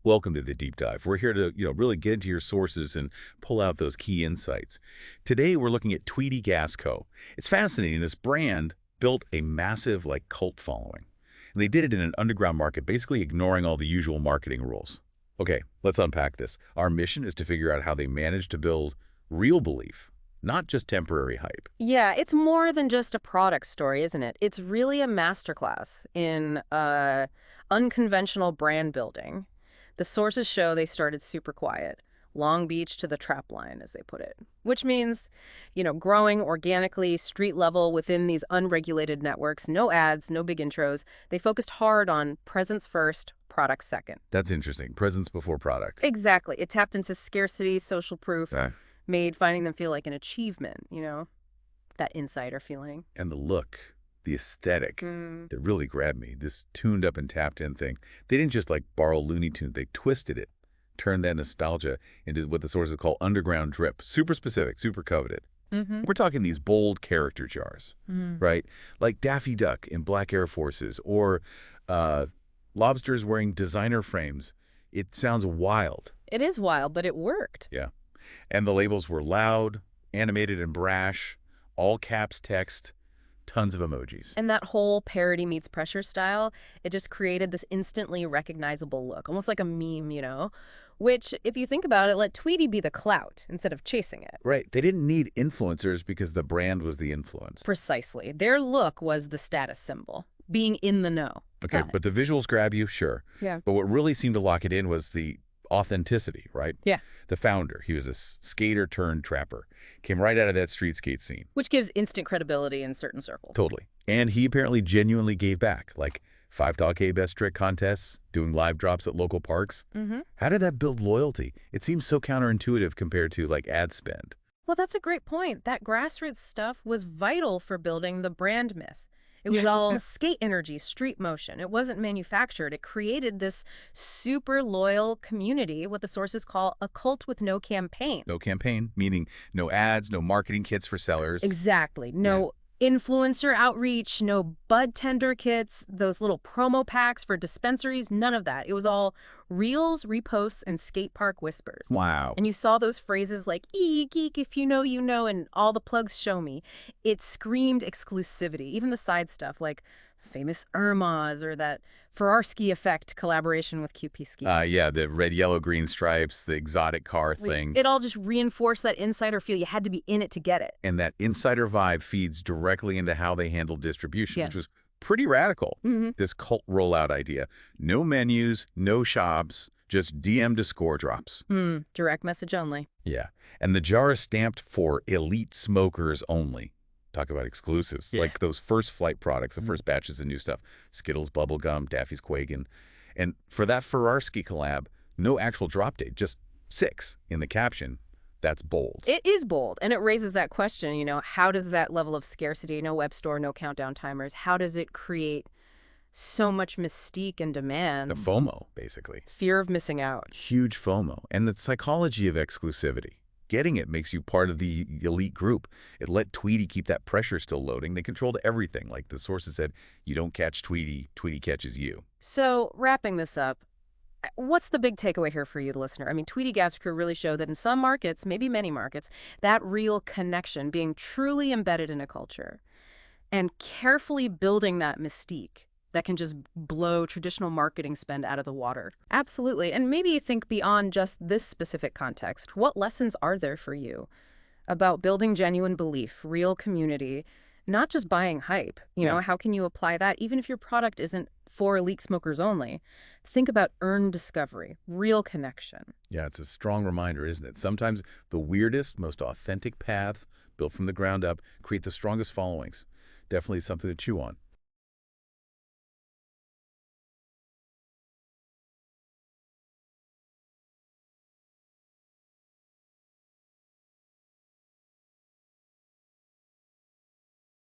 Welcome to the deep dive. We're here to, really get into your sources and pull out those key insights. Today, we're looking at Tweedy Gas Co. It's fascinating. This brand built a massive, cult following. And they did it in an underground market, basically ignoring all the usual marketing rules. Okay, let's unpack this. Our mission is to figure out how they managed to build real belief, not just temporary hype. Yeah, it's more than just a product story, isn't it? It's really a masterclass in unconventional brand building. The sources show they started super quiet, Long Beach to the trapline, as they put it, which means, growing organically, street level within these unregulated networks, no ads, no big intros. They focused hard on presence first, product second. That's interesting. Presence before product. Exactly. It tapped into scarcity, social proof, Okay. made finding them feel like an achievement, that insider feeling. And the look, the aesthetic, that really grabbed me, this tuned up and tapped in thing. They didn't just borrow Looney Tunes, they twisted it, turned that nostalgia into what the sources call underground drip. Super specific, super coveted. We're talking these bold character jars, right? Like Daffy Duck in black Air Forces or lobsters wearing designer frames. It sounds wild. It is wild, but it worked. Yeah. And the labels were loud, animated and brash, all caps text, tons of emojis. And that whole parody meets pressure style, it just created this instantly recognizable look, almost like a meme, which, if you think about it, let Tweety be the clout instead of chasing it. Right. They didn't need influencers because the brand was the influence. Precisely. Their look was the status symbol, being in the know. Okay, but the visuals grab you, sure. Yeah. But what really seemed to lock it in was the authenticity, right? Yeah. The founder, he was a skater turned trapper. Came right out of that street skate scene. Which gives instant credibility in certain circles. Totally. And he apparently genuinely gave back, like $5 best trick contests, doing live drops at local parks. How did that build loyalty? It seems so counterintuitive compared to ad spend. Well, that's a great point. That grassroots stuff was vital for building the brand myth. It was all skate energy, street motion. It wasn't manufactured. It created this super loyal community, what the sources call a cult with no campaign. No campaign, meaning no ads, no marketing kits for sellers. Exactly. No influencer outreach, no bud tender kits, those little promo packs for dispensaries, none of that. It was all reels, reposts, and skate park whispers. Wow. And you saw those phrases like, geek, if you know, and all the plugs show me. It screamed exclusivity. Even the side stuff like Famouz Amo'z or that Ferrarski effect collaboration with QPSKii. Yeah, the red, yellow, green stripes, the exotic car thing. It all just reinforced that insider feel. You had to be in it to get it. And that insider vibe feeds directly into how they handle distribution, which was pretty radical. This cult rollout idea. No menus, no shops, just DM to score drops. Direct message only. Yeah. And the jar is stamped for elite smokers only. Talk about exclusives, like those first flight products, the first batches of new stuff. Skittles, bubblegum, Daffy's Quakin. And for that Ferrarski collab, no actual drop date, just 6 in the caption. That's bold. It is bold, and it raises that question, how does that level of scarcity, no web store, no countdown timers, how does it create so much mystique and demand? The FOMO, basically. Fear of missing out. Huge FOMO. And the psychology of exclusivity. Getting it makes you part of the elite group. It let Tweedy keep that pressure still loading. They controlled everything. Like the sources said, you don't catch Tweedy, Tweedy catches you. So, wrapping this up, what's the big takeaway here for you, the listener? I mean, Tweedy Gas Co really showed that in some markets, maybe many markets, that real connection, being truly embedded in a culture and carefully building that mystique that can just blow traditional marketing spend out of the water. Absolutely. And maybe think beyond just this specific context. What lessons are there for you about building genuine belief, real community, not just buying hype? How can you apply that even if your product isn't for elite smokers only? Think about earned discovery, real connection. Yeah, it's a strong reminder, isn't it? Sometimes the weirdest, most authentic paths built from the ground up create the strongest followings. Definitely something to chew on.